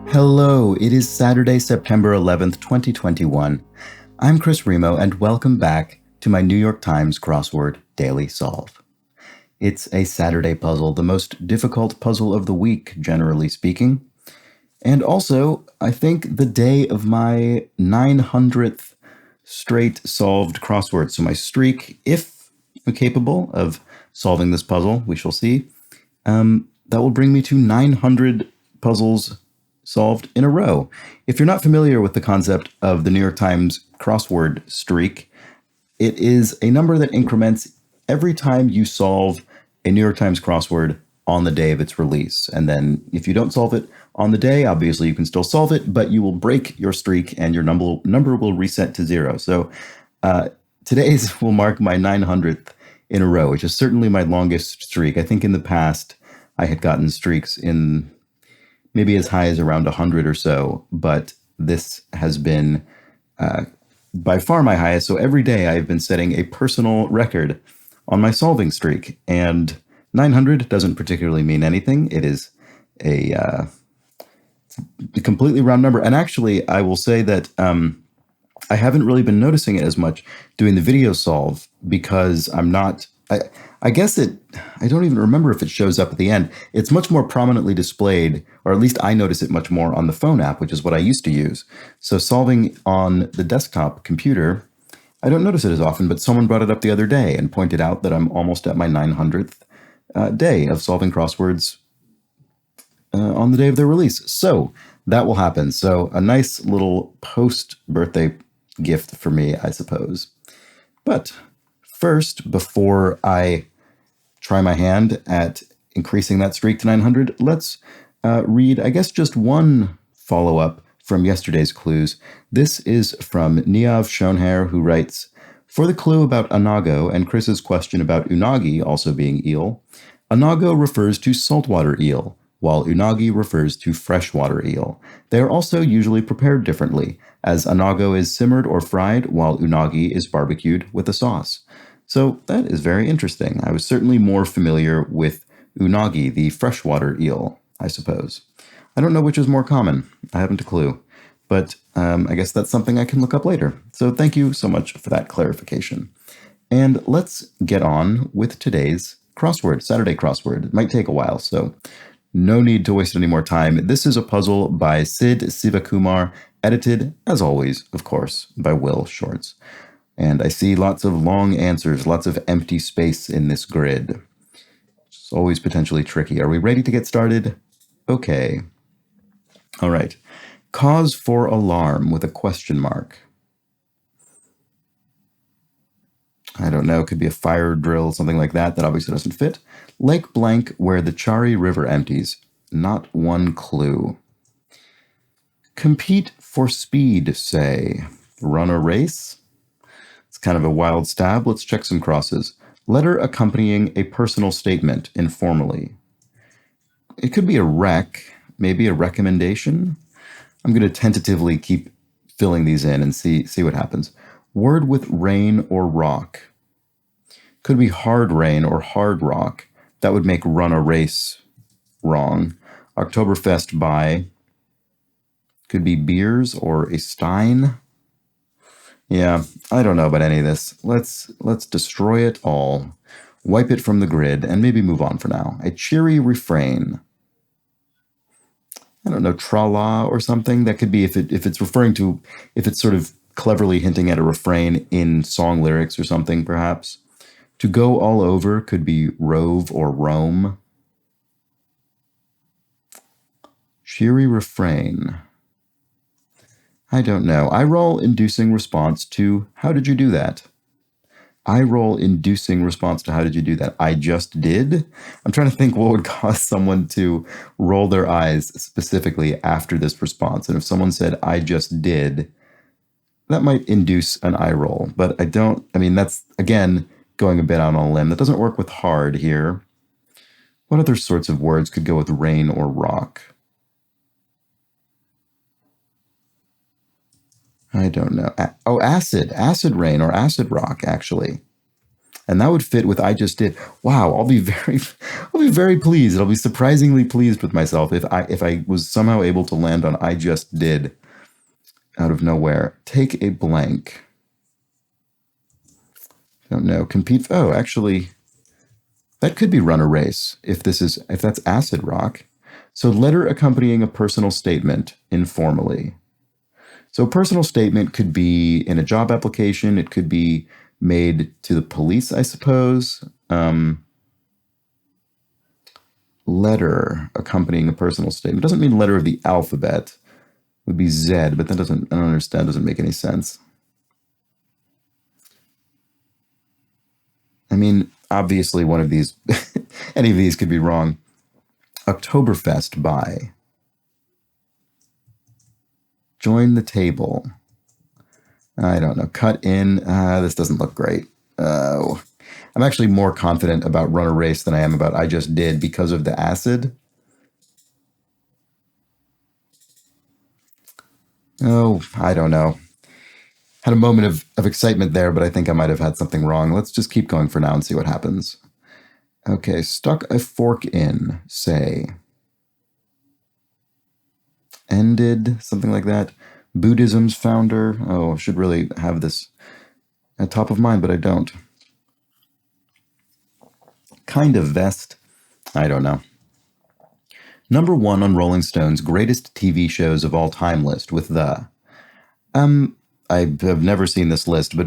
Hello, it is Saturday, September 11th, 2021. I'm Chris Remo, and welcome back to my New York Times Crossword Daily Solve. It's a Saturday puzzle, the most difficult puzzle of the week, generally speaking. And also, I think the day of my 900th straight solved crossword. So my streak, if I'm capable of solving this puzzle, we shall see, that will bring me to 900 puzzles solved in a row. If you're not familiar with the concept of the New York Times crossword streak, it is a number that increments every time you solve a New York Times crossword on the day of its release. And then if you don't solve it on the day, obviously you can still solve it, but you will break your streak and your number will reset to 0. So today's will mark my 900th in a row, which is certainly my longest streak. I think in the past I had gotten streaks in maybe as high as around 100 or so, but this has been by far my highest. So every day I've been setting a personal record on my solving streak, and 900 doesn't particularly mean anything. It is a completely round number. And actually, I will say that I haven't really been noticing it as much doing the video solve because I'm not. I guess I don't even remember if it shows up at the end. It's much more prominently displayed, or at least I notice it much more on the phone app, which is what I used to use. So solving on the desktop computer, I don't notice it as often, but someone brought it up the other day and pointed out that I'm almost at my 900th day of solving crosswords on the day of their release. So that will happen. So a nice little post-birthday gift for me, I suppose. But first, before I try my hand at increasing that streak to 900, let's read, I guess, just one follow-up from yesterday's clues. This is from Niav Schoenherr, who writes, for the clue about anago and Chris's question about unagi also being eel, anago refers to saltwater eel, while unagi refers to freshwater eel. They are also usually prepared differently, as anago is simmered or fried, while unagi is barbecued with a sauce. So that is very interesting. I was certainly more familiar with unagi, the freshwater eel, I suppose. I don't know which is more common. I haven't a clue. But I guess that's something I can look up later. So thank you so much for that clarification. And let's get on with today's crossword, Saturday crossword. It might take a while, so no need to waste any more time. This is a puzzle by Sid Sivakumar, edited, as always, of course, by Will Shorts. And I see lots of long answers, lots of empty space in this grid. It's always potentially tricky. Are we ready to get started? Okay. All right. Cause for alarm with a question mark. I don't know, it could be a fire drill, something like that. That obviously doesn't fit. Lake blank where the Chari River empties. Not one clue. Compete for speed, say. Run a race? It's kind of a wild stab. Let's check some crosses. Letter accompanying a personal statement, informally. It could be a rec, maybe a recommendation. I'm going to tentatively keep filling these in and see what happens. Word with rain or rock. Could be hard rain or hard rock. That would make run a race wrong. Oktoberfest by. Could be beers or a stein. Yeah, I don't know about any of this. Let's destroy it all. Wipe it from the grid and maybe move on for now. A cheery refrain. I don't know, tra-la or something. That could be if it's sort of cleverly hinting at a refrain in song lyrics or something, perhaps. To go all over could be rove or roam. Cheery refrain. I don't know. Eye roll inducing response to how did you do that? Eye roll inducing response to how did you do that? I just did? I'm trying to think what would cause someone to roll their eyes specifically after this response. And if someone said, I just did, that might induce an eye roll. But that's, again, going a bit out on a limb. That doesn't work with hard here. What other sorts of words could go with rain or rock? I don't know. Acid rain or acid rock, actually. And that would fit with I just did. Wow, I'll be very pleased. I'll be surprisingly pleased with myself if I was somehow able to land on I just did out of nowhere. Take a blank. Don't know. Compete. Oh, actually, that could be run a race if that's acid rock. So letter accompanying a personal statement informally. So a personal statement could be in a job application. It could be made to the police, I suppose. Letter accompanying a personal statement. Doesn't mean letter of the alphabet. It would be Z, but that I don't understand, doesn't make any sense. I mean, obviously one of these, any of these could be wrong. Oktoberfest by. Join the table. I don't know. Cut in. This doesn't look great. Oh. I'm actually more confident about run a race than I am about I just did because of the acid. Oh, I don't know. Had a moment of excitement there, but I think I might have had something wrong. Let's just keep going for now and see what happens. Okay, stuck a fork in, say. Ended, something like that. Buddhism's founder. Oh, I should really have this at top of mind, but I don't. Kind of vest. I don't know. Number 1 on Rolling Stone's greatest TV shows of all time list with the... I have never seen this list, but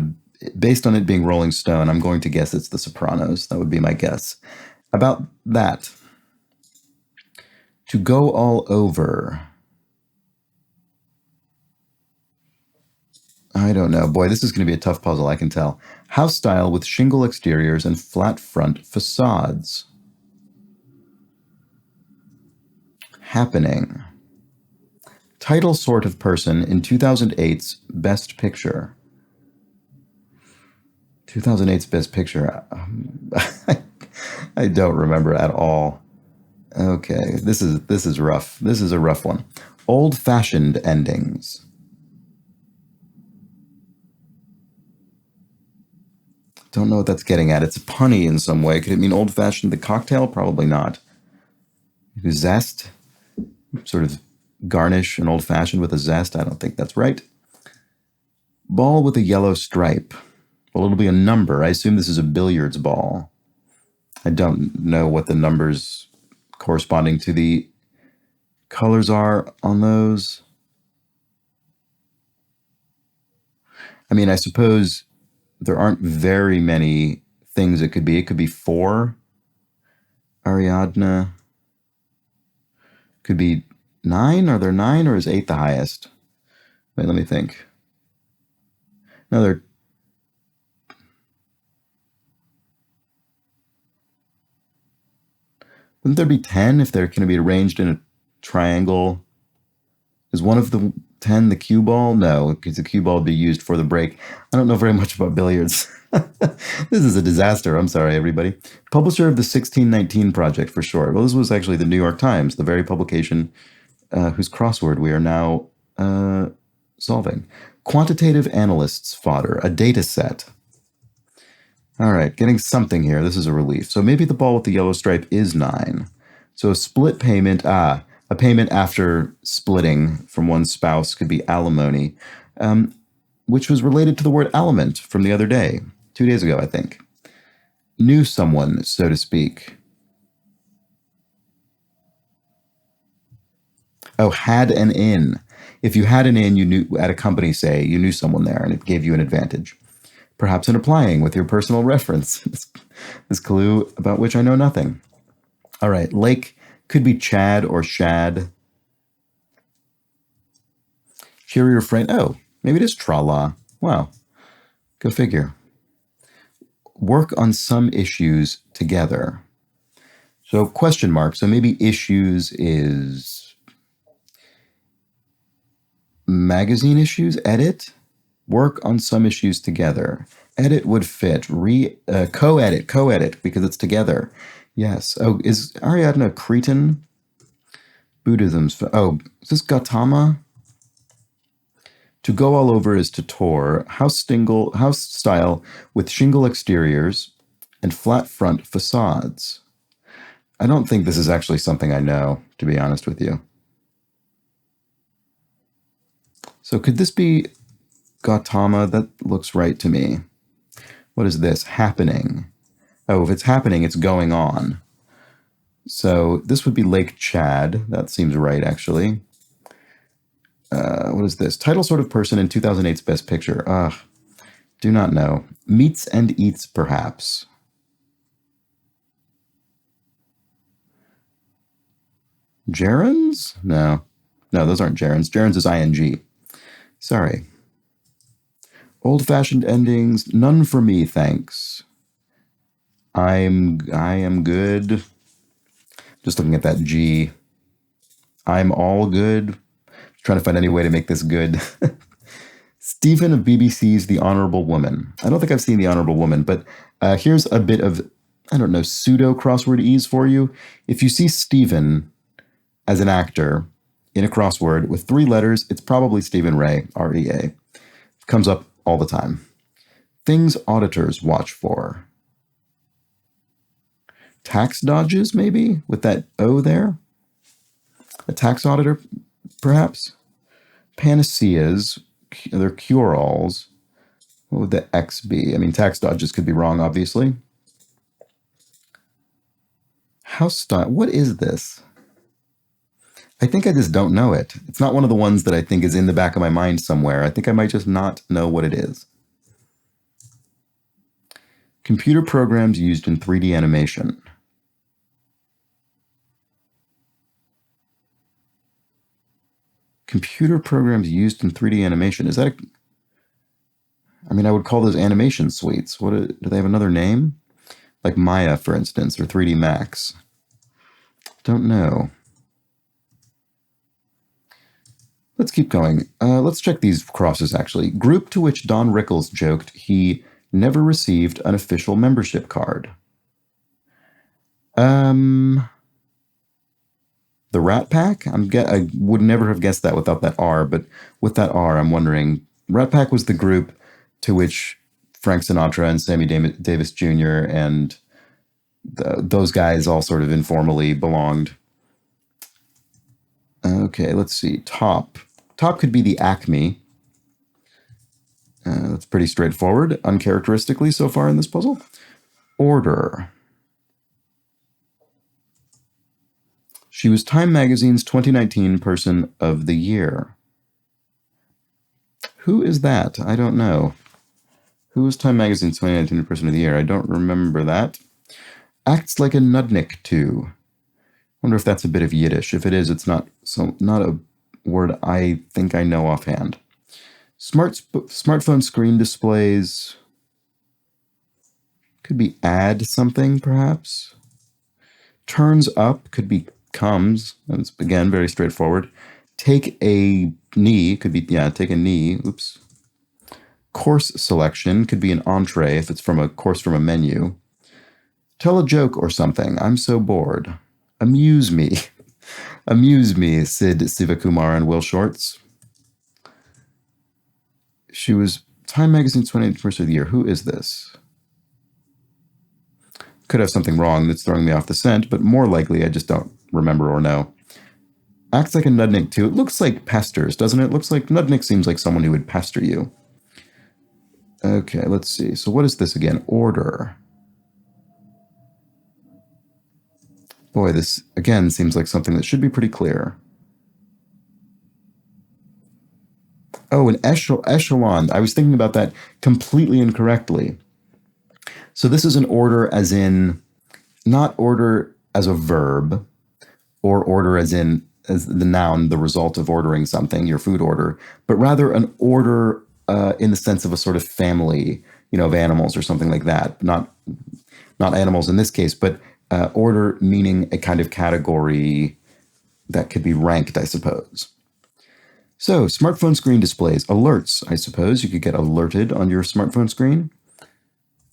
based on it being Rolling Stone, I'm going to guess it's The Sopranos. That would be my guess. About that. To go all over. I don't know. Boy, this is going to be a tough puzzle, I can tell. House style with shingle exteriors and flat front facades. Happening. Title sort of person in 2008's Best Picture. 2008's Best Picture. I don't remember at all. Okay, this is rough. This is a rough one. Old-fashioned endings. Don't know what that's getting at. It's punny in some way. Could it mean old-fashioned the cocktail? Probably not. Zest. Sort of garnish an old-fashioned with a zest. I don't think that's right. Ball with a yellow stripe. Well, it'll be a number. I assume this is a billiards ball. I don't know what the numbers corresponding to the colors are on those. I mean, I suppose there aren't very many things it could be. It could be 4. Ariadne. Could be 9. Are there 9 or is 8 the highest? Wait, let me think. No, there. Wouldn't there be 10 if they're going to be arranged in a triangle? Is one of the 10 the cue ball? No, because the cue ball would be used for the break. I don't know very much about billiards. This is a disaster. I'm sorry, everybody. Publisher of the 1619 Project, for short. Well, this was actually the New York Times, the very publication whose crossword we are now solving. Quantitative analysts' fodder, a data set. All right, getting something here. This is a relief. So maybe the ball with the yellow stripe is 9. So a split payment, a payment after splitting from one spouse could be alimony, which was related to the word aliment from the other day, 2 days ago, I think. Knew someone, so to speak. Oh, had an in. If you had an in, you knew at a company, say, you knew someone there and it gave you an advantage. Perhaps in applying with your personal reference. This clue about which I know nothing. All right, lake could be Chad or Shad. Cheerier friend. Oh, maybe it is tra-la. Wow, go figure. Work on some issues together. So question mark. So maybe issues is magazine issues. Edit. Work on some issues together. Edit would fit. Co-edit because it's together. Yes. Oh, is Ariadne a Cretan? Buddhism's. Oh, is this Gautama? To go all over is to tour. House style with shingle exteriors. and flat front facades. I don't think this is actually something I know, to be honest with you. So could this be Gautama? That looks right to me. What is this? Happening. Oh, if it's happening, it's going on. So this would be Lake Chad. That seems right, actually. What is this? Title sort of person in 2008's Best Picture. Do not know. Meets and Eats, perhaps. Gerunds? No, those aren't gerunds. Gerunds is ing. Sorry. Old-fashioned endings. None for me, thanks. I am good. Just looking at that G. I'm all good. Trying to find any way to make this good. Stephen of BBC's The Honorable Woman. I don't think I've seen The Honorable Woman, but here's a bit of, I don't know, pseudo crossword ease for you. If you see Stephen as an actor in a crossword with 3 letters, it's probably Stephen Ray, R-E-A. Comes up all the time. Things auditors watch for. Tax dodges, maybe, with that O there? A tax auditor, perhaps? Panaceas, they're cure-alls. What would the X be? I mean, tax dodges could be wrong, obviously. House style, what is this? I think I just don't know it. It's not one of the ones that I think is in the back of my mind somewhere. I think I might just not know what it is. Computer programs used in 3D animation. Computer programs used in 3D animation. Is that a... I mean, I would call those animation suites. Do they have another name? Like Maya, for instance, or 3D Max. Don't know. Let's keep going. Let's check these crosses, actually. Group to which Don Rickles joked he never received an official membership card. The Rat Pack? I would never have guessed that without that R, but with that R, I'm wondering. Rat Pack was the group to which Frank Sinatra and Sammy Davis Jr. and those guys all sort of informally belonged. Okay, let's see. Top. Top could be the Acme. That's pretty straightforward, uncharacteristically so far in this puzzle. Order. She was Time Magazine's 2019 Person of the Year. Who is that? I don't know. Who was Time Magazine's 2019 Person of the Year? I don't remember that. Acts like a nudnik too. Wonder if that's a bit of Yiddish. If it is, it's not a word I think I know offhand. Smartphone screen displays. Could be add something, perhaps. Turns up could be comes. That's, again, very straightforward. Take a knee could be, take a knee. Oops. Course selection could be an entree if it's from a course from a menu. Tell a joke or something. I'm so bored. Amuse me. Amuse me, Sid Sivakumar and Will Shorts. She was Time Magazine's 28th Person of the Year. Who is this? Could have something wrong that's throwing me off the scent, but more likely I just don't remember or know. Acts like a nudnik too. It looks like pesters, doesn't it? Looks like nudnik seems like someone who would pester you. Okay, let's see. So what is this again? Order. Boy, this again seems like something that should be pretty clear. Oh, an echelon. I was thinking about that completely incorrectly. So this is an order as in, not order as a verb, or order as in as the noun, the result of ordering something, your food order, but rather an order in the sense of a sort of family, of animals or something like that. Not animals in this case, but order meaning a kind of category that could be ranked, I suppose. So, smartphone screen displays. Alerts, I suppose. You could get alerted on your smartphone screen.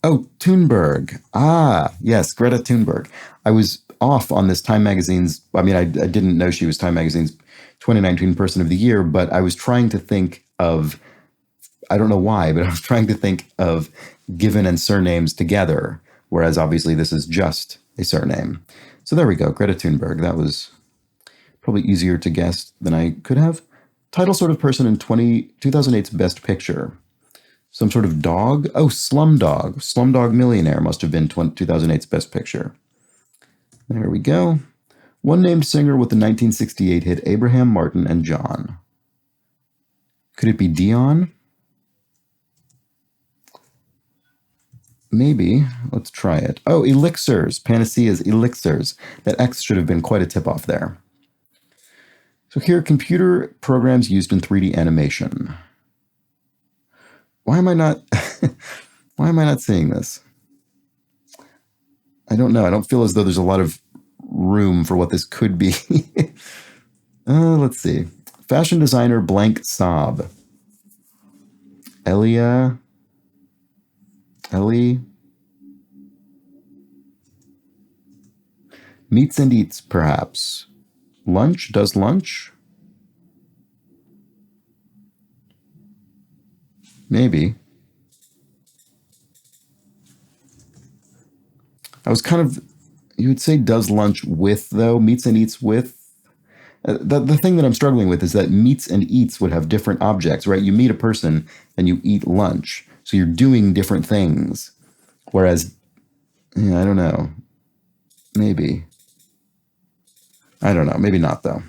Oh, Thunberg. Ah, yes, Greta Thunberg. I was off on this Time Magazine's, I didn't know she was Time Magazine's 2019 Person of the Year, but I was trying to think of, I don't know why, but I was trying to think of given and surnames together. whereas obviously this is just a surname. So there we go, Greta Thunberg. That was probably easier to guess than I could have. Title sort of person in 2008's Best Picture. Some sort of dog? Oh, Slumdog. Slumdog Millionaire must have been 2008's Best Picture. There we go. One named singer with the 1968 hit Abraham, Martin, and John. Could it be Dion? Maybe. Let's try it. Oh, elixirs. Panacea's elixirs. That X should have been quite a tip-off there. So here, computer programs used in 3D animation. Why am I not seeing this? I don't know. I don't feel as though there's a lot of room for what this could be. Let's see. Fashion designer blank Saab. Ellie. Meets and eats, perhaps. Lunch? Does lunch? Maybe. I was kind of, you would say does lunch with, though. Meets and eats with. The thing that I'm struggling with is that meets and eats would have different objects, right? You meet a person and you eat lunch. So you're doing different things. Whereas, yeah, I don't know. Maybe. I don't know. Maybe not, though.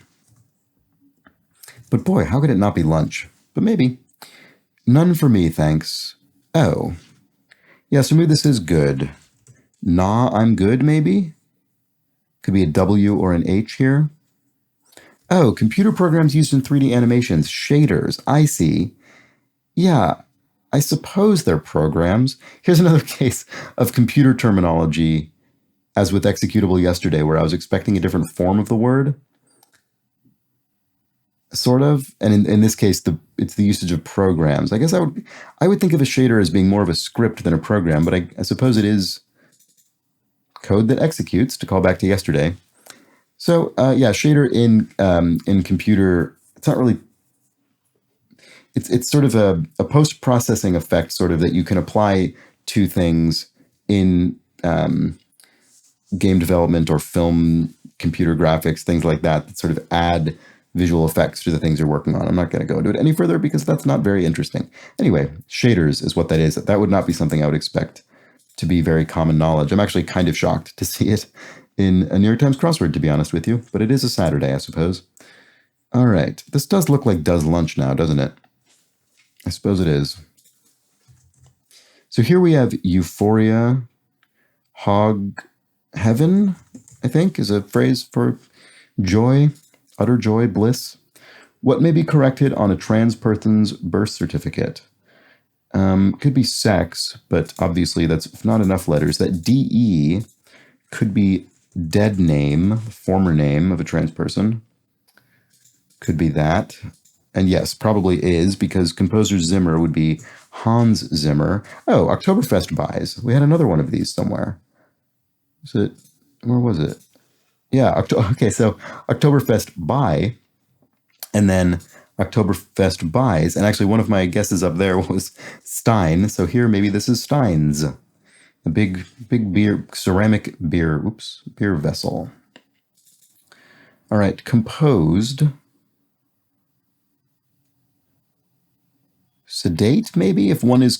But boy, how could it not be lunch? But maybe. None for me, thanks. Oh. Yeah, so maybe this is good. Nah, I'm good, maybe? Could be a W or an H here. Oh, computer programs used in 3D animations. Shaders. I see. Yeah, I suppose they're programs. Here's another case of computer terminology, as with executable yesterday, where I was expecting a different form of the word. Sort of. And in this case, it's the usage of programs. I guess I would think of a shader as being more of a script than a program, but I suppose it is code that executes, to call back to yesterday. So yeah, shader in computer, it's not really, it's sort of a post-processing effect sort of that you can apply to things in game development or film, computer graphics, things like that sort of add visual effects to the things you're working on. I'm not going to go into it any further because that's not very interesting. Anyway, shaders is what that is. That would not be something I would expect to be very common knowledge. I'm actually kind of shocked to see it in a New York Times crossword, to be honest with you, but it is a Saturday, I suppose. All right, this does look like does lunch now, doesn't it? I suppose it is. So here we have euphoria, hog heaven, I think, is a phrase for joy, utter joy, bliss. What may be corrected on a trans person's birth certificate? Could be sex, but obviously that's not enough letters. That DE could be dead name, former name of a trans person. Could be that. And yes, probably is, because composer Zimmer would be Hans Zimmer. Oh, Oktoberfest buys. We had another one of these somewhere. Where was it? Yeah, okay, so Oktoberfest buy, and then Oktoberfest buys, and actually one of my guesses up there was Stein, so here maybe this is Stein's. A big beer, ceramic beer vessel. All right, composed. Sedate, maybe, if one is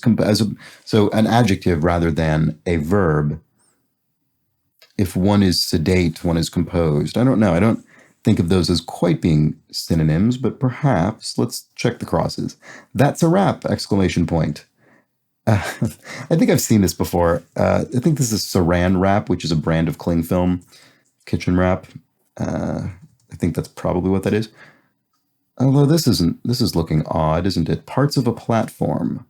so an adjective rather than a verb. If one is sedate, one is composed. I don't know. I don't think of those as quite being synonyms, but perhaps. Let's check the crosses. That's a wrap! Exclamation point. I think I've seen this before. I think this is Saran Wrap, which is a brand of cling film, kitchen wrap. I think that's probably what that is. Although this is looking odd, isn't it? Parts of a platform.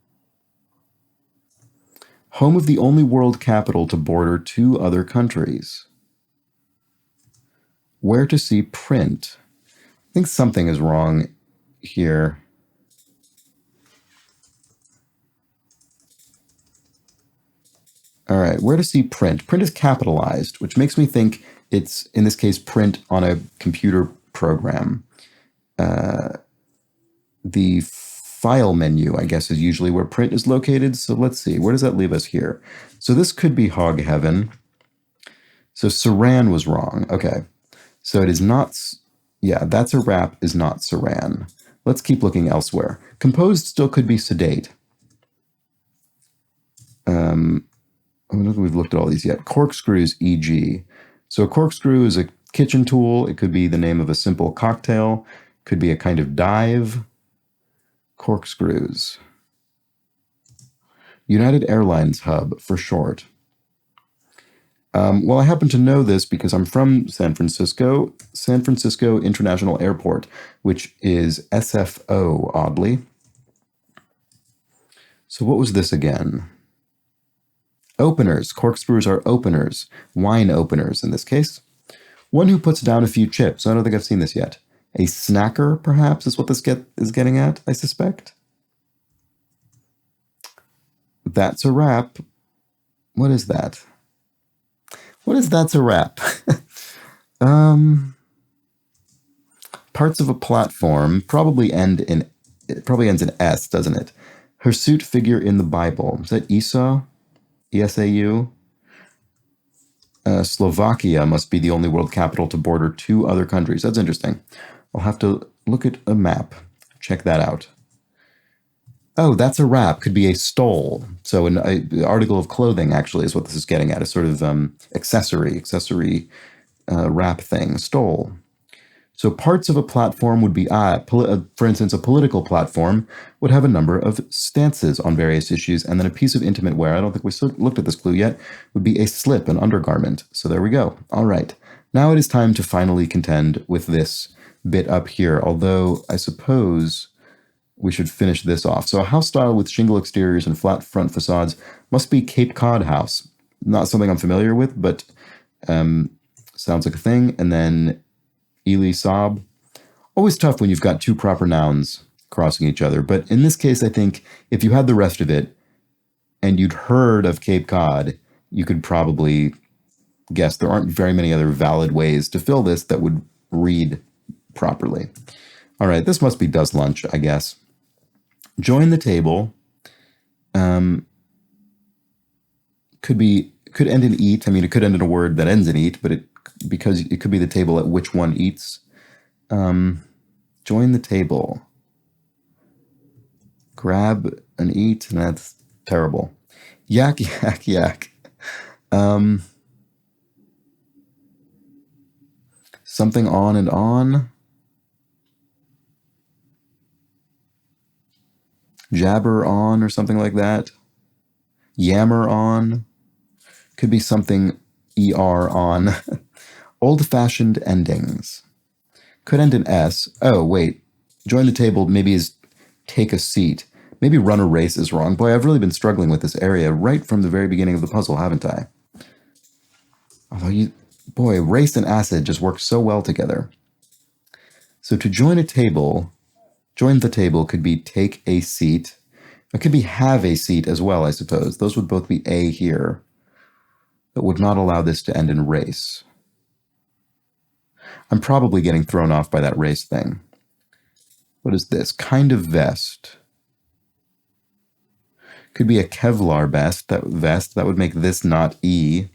Home of the only world capital to border 2 other countries. Where to see print. I think something is wrong here. All right, where to see print. Print is capitalized, which makes me think it's, in this case, print on a computer program. The File menu, I guess, is usually where print is located. So let's see, where does that leave us here? So this could be hog heaven. So Saran was wrong. Okay. So it is not, yeah, that's a wrap is not Saran. Let's keep looking elsewhere. Composed still could be sedate. I don't think we've looked at all these yet. Corkscrews, e.g. So a corkscrew is a kitchen tool. It could be the name of a simple cocktail. Could be a kind of dive. Corkscrews. United Airlines hub for short. Well, I happen to know this because I'm from San Francisco International Airport, which is SFO, oddly. So what was this again? Openers. Corkscrews are openers. Wine openers, in this case. One who puts down a few chips. I don't think I've seen this yet. A snacker, perhaps, is what this is getting at, I suspect. That's a wrap. What is that? What is that's a wrap? Parts of a platform probably ends in S, doesn't it? Hirsute figure in the Bible. Is that Esau? ESAU? Slovakia must be the only world capital to border 2 other countries. That's interesting. I'll have to look at a map. Check that out. Oh, that's a wrap. Could be a stole. So an article of clothing, actually, is what this is getting at. A sort of accessory wrap thing. Stole. So parts of a platform would be, for instance, a political platform would have a number of stances on various issues, and then a piece of intimate wear, I don't think we looked at this clue yet, would be a slip, an undergarment. So there we go. All right. Now it is time to finally contend with this bit up here, although I suppose we should finish this off. So a house style with shingle exteriors and flat front facades must be Cape Cod house. Not something I'm familiar with, but sounds like a thing. And then Ely Saab. Always tough when you've got 2 proper nouns crossing each other. But in this case, I think if you had the rest of it and you'd heard of Cape Cod, you could probably guess. There aren't very many other valid ways to fill this that would read properly. All right, this must be does lunch, I guess. Join the table. Could end in eat. I mean, it could end in a word that ends in eat, but because it could be the table at which one eats. Join the table. Grab and eat, and that's terrible. Yak, yak, yak. Something on and on. Jabber on or something like that. Yammer on. Could be something ER on. Old-fashioned endings. Could end in S. Oh, wait. Join the table maybe is take a seat. Maybe run a race is wrong. Boy, I've really been struggling with this area right from the very beginning of the puzzle, haven't I? Although boy, race and acid just work so well together. So to join the table could be take a seat. It could be have a seat as well, I suppose. Those would both be A here. That would not allow this to end in race. I'm probably getting thrown off by that race thing. What is this? Kind of vest. Could be a Kevlar vest. That would make this not E.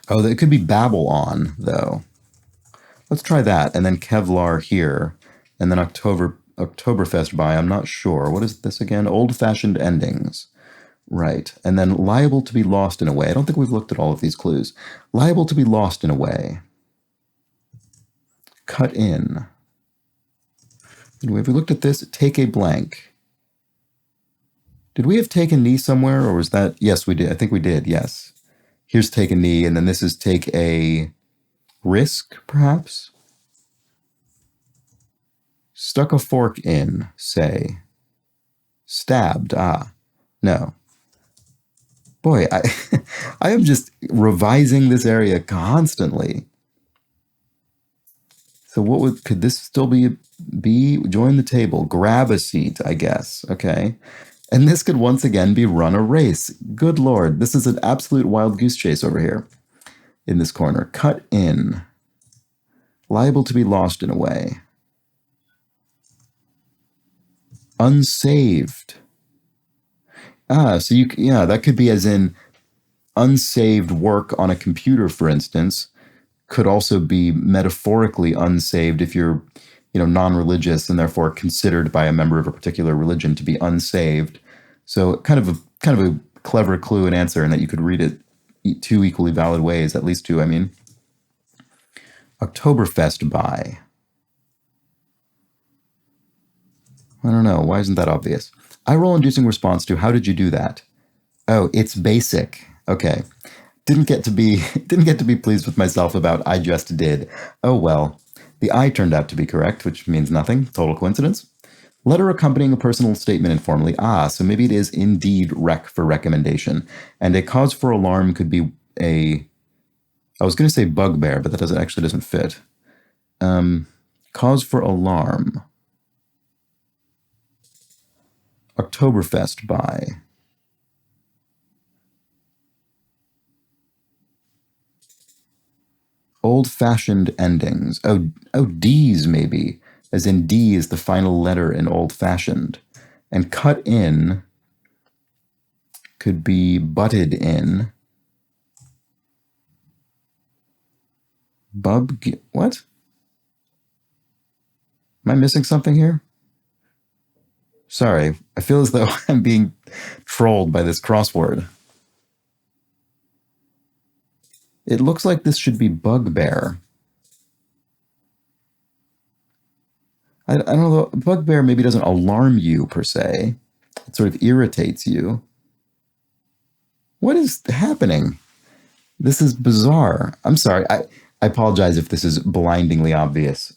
Oh, it could be Babble on, though. Let's try that, and then Kevlar here, and then Oktoberfest by, I'm not sure. What is this again? Old-fashioned endings. Right, and then liable to be lost in a way. I don't think we've looked at all of these clues. Liable to be lost in a way. Cut in. Have we looked at this? Take a blank. Did we have take a knee somewhere, or was that? Yes, we did. I think we did, yes. Here's take a knee, and then this is take a risk, perhaps? Stuck a fork in, say. Stabbed, no. Boy, I am just revising this area constantly. So could this still be B? Join the table, grab a seat, I guess, okay? And this could once again be run a race. Good Lord, this is an absolute wild goose chase over here in this corner. Cut in. Liable to be lost in a way. Unsaved. So yeah, that could be as in unsaved work on a computer, for instance, could also be metaphorically unsaved if you're, non-religious and therefore considered by a member of a particular religion to be unsaved. So kind of a clever clue and answer, and that you could read it two equally valid ways, at least two, I mean. Oktoberfest by. I don't know. Why isn't that obvious? Eye roll inducing response to how did you do that? Oh, it's basic. Okay. Didn't get to be pleased with myself about I just did. Oh well. The I turned out to be correct, which means nothing. Total coincidence. Letter accompanying a personal statement informally. So maybe it is indeed rec for recommendation. And a cause for alarm could be I was going to say bugbear, but that actually doesn't fit. Cause for alarm. Oktoberfest by. Old-fashioned endings. Oh, D's maybe. As in D is the final letter in old-fashioned. And cut in could be butted in. What? Am I missing something here? Sorry, I feel as though I'm being trolled by this crossword. It looks like this should be bugbear. I don't know, bugbear maybe doesn't alarm you per se. It sort of irritates you. What is happening? This is bizarre. I'm sorry. I apologize if this is blindingly obvious.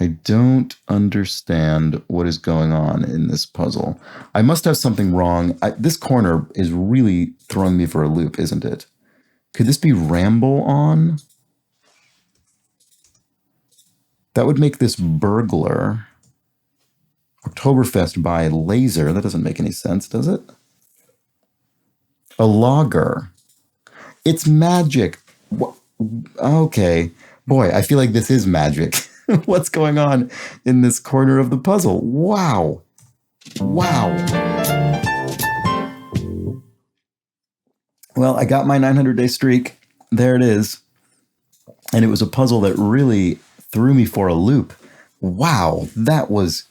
I don't understand what is going on in this puzzle. I must have something wrong. This corner is really throwing me for a loop, isn't it? Could this be ramble on? That would make this burglar. Oktoberfest by laser. That doesn't make any sense, does it? A logger. It's magic. Okay. Boy, I feel like this is magic. What's going on in this corner of the puzzle? Wow. Wow. Well, I got my 900-day streak. There it is. And it was a puzzle that really threw me for a loop. Wow, that was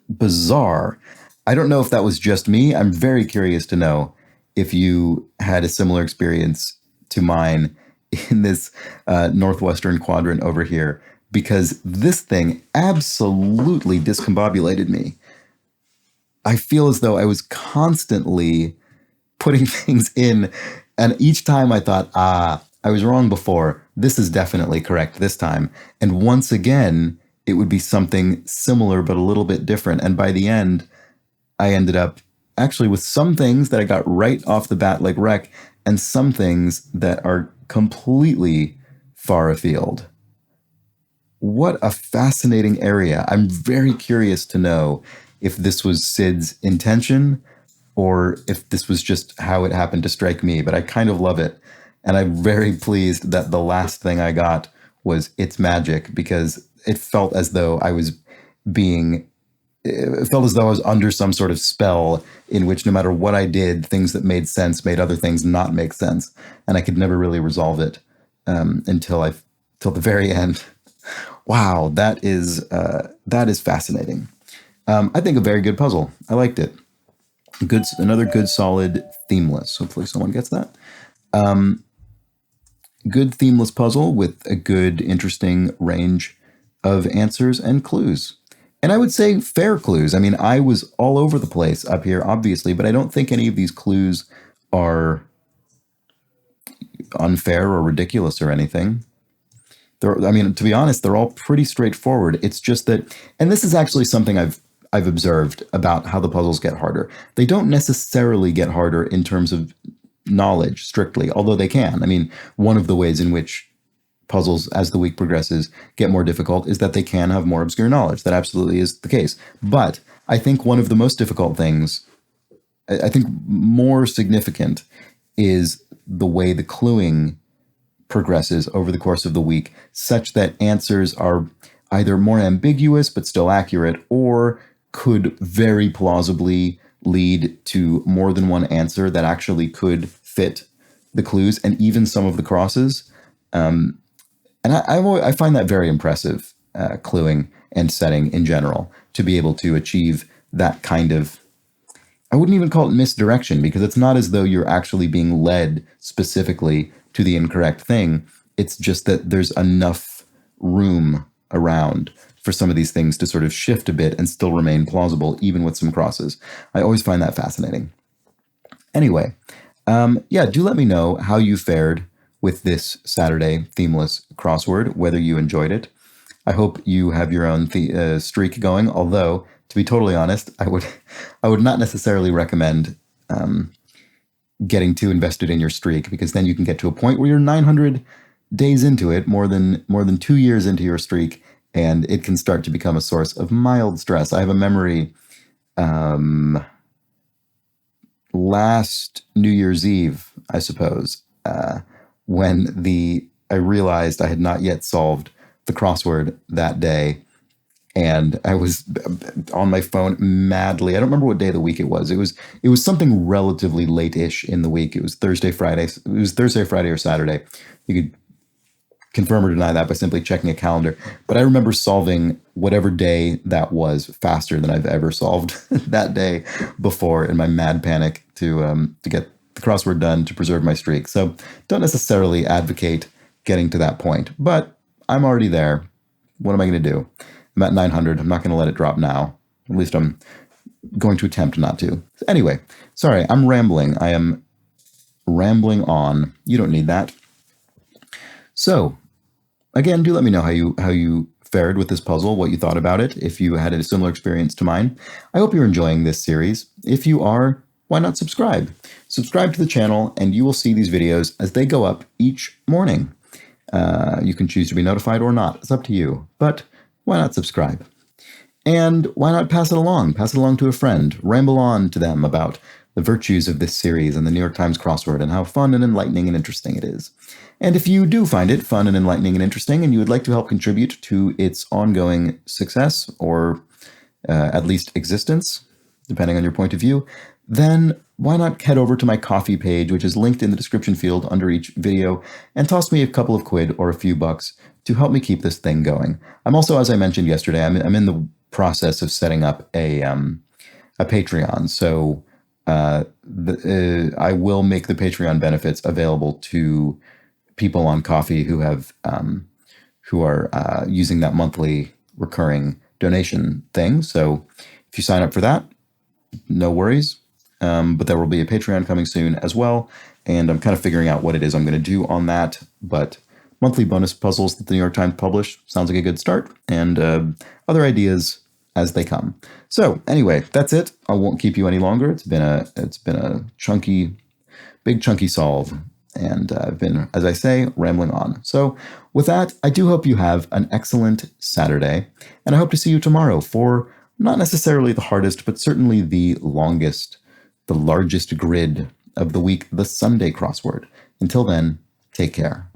bizarre. I don't know if that was just me. I'm very curious to know if you had a similar experience to mine in this northwestern quadrant over here, because this thing absolutely discombobulated me. I feel as though I was constantly putting things in, and each time I thought, I was wrong before. This is definitely correct this time. And once again, it would be something similar but a little bit different. And by the end, I ended up actually with some things that I got right off the bat, like rec, and some things that are completely far afield. What a fascinating area. I'm very curious to know if this was Sid's intention or if this was just how it happened to strike me, but I kind of love it. And I'm very pleased that the last thing I got was It's Magic, because it felt as though I was under some sort of spell in which no matter what I did, things that made sense made other things not make sense. And I could never really resolve it until the very end. Wow, that is fascinating. I think a very good puzzle. I liked it. Another good, solid, themeless. Hopefully someone gets that. Good themeless puzzle with a good, interesting range of answers and clues. And I would say fair clues. I mean, I was all over the place up here, obviously, but I don't think any of these clues are unfair or ridiculous or anything. To be honest, they're all pretty straightforward. It's just that, and this is actually something I've observed about how the puzzles get harder. They don't necessarily get harder in terms of knowledge strictly, although they can. I mean, one of the ways in which puzzles, as the week progresses, get more difficult is that they can have more obscure knowledge. That absolutely is the case. But I think one of the most difficult things, I think more significant, is the way the cluing progresses over the course of the week, such that answers are either more ambiguous but still accurate, or could very plausibly lead to more than one answer that actually could fit the clues and even some of the crosses. And I find that very impressive, cluing and setting in general, to be able to achieve that kind of, I wouldn't even call it misdirection, because it's not as though you're actually being led specifically to the incorrect thing. It's just that there's enough room around for some of these things to sort of shift a bit and still remain plausible, even with some crosses. I always find that fascinating. Anyway, yeah, do let me know how you fared with this Saturday themeless crossword, whether you enjoyed it. I hope you have your own streak going, although, to be totally honest, I would not necessarily recommend getting too invested in your streak, because then you can get to a point where you're 900 days into it, more than 2 years into your streak, and it can start to become a source of mild stress. I have a memory last New Year's Eve, I suppose, when I realized I had not yet solved the crossword that day, and I was on my phone madly. I don't remember what day of the week it was. It was something relatively late-ish in the week. It was Thursday, Friday. It was Thursday, Friday, or Saturday. You could confirm or deny that by simply checking a calendar. But I remember solving whatever day that was faster than I've ever solved that day before, in my mad panic to get the crossword done to preserve my streak. So don't necessarily advocate getting to that point, but I'm already there. What am I going to do? I'm at 900. I'm not going to let it drop now. At least I'm going to attempt not to. Anyway, sorry, I'm rambling. I am rambling on. You don't need that. So, again, do let me know how you fared with this puzzle, what you thought about it, if you had a similar experience to mine. I hope you're enjoying this series. If you are, why not subscribe? Subscribe to the channel, and you will see these videos as they go up each morning. You can choose to be notified or not. It's up to you. But why not subscribe? And why not pass it along? Pass it along to a friend. Ramble on to them about the virtues of this series and the New York Times crossword and how fun and enlightening and interesting it is. And if you do find it fun and enlightening and interesting, and you would like to help contribute to its ongoing success, or at least existence, depending on your point of view, then why not head over to my Ko-fi page, which is linked in the description field under each video, and toss me a couple of quid or a few bucks to help me keep this thing going. I'm also, as I mentioned yesterday, I'm in the process of setting up a Patreon. So I will make the Patreon benefits available to people on Ko-fi who are using that monthly recurring donation thing. So if you sign up for that, no worries. But there will be a Patreon coming soon as well. And I'm kind of figuring out what it is I'm going to do on that. But monthly bonus puzzles that the New York Times publish sounds like a good start, and other ideas as they come. So anyway, that's it. I won't keep you any longer. It's been a big chunky solve, and I've been, as I say, rambling on. So with that, I do hope you have an excellent Saturday, and I hope to see you tomorrow for not necessarily the hardest, but certainly the longest, the largest grid of the week, the Sunday crossword. Until then, take care.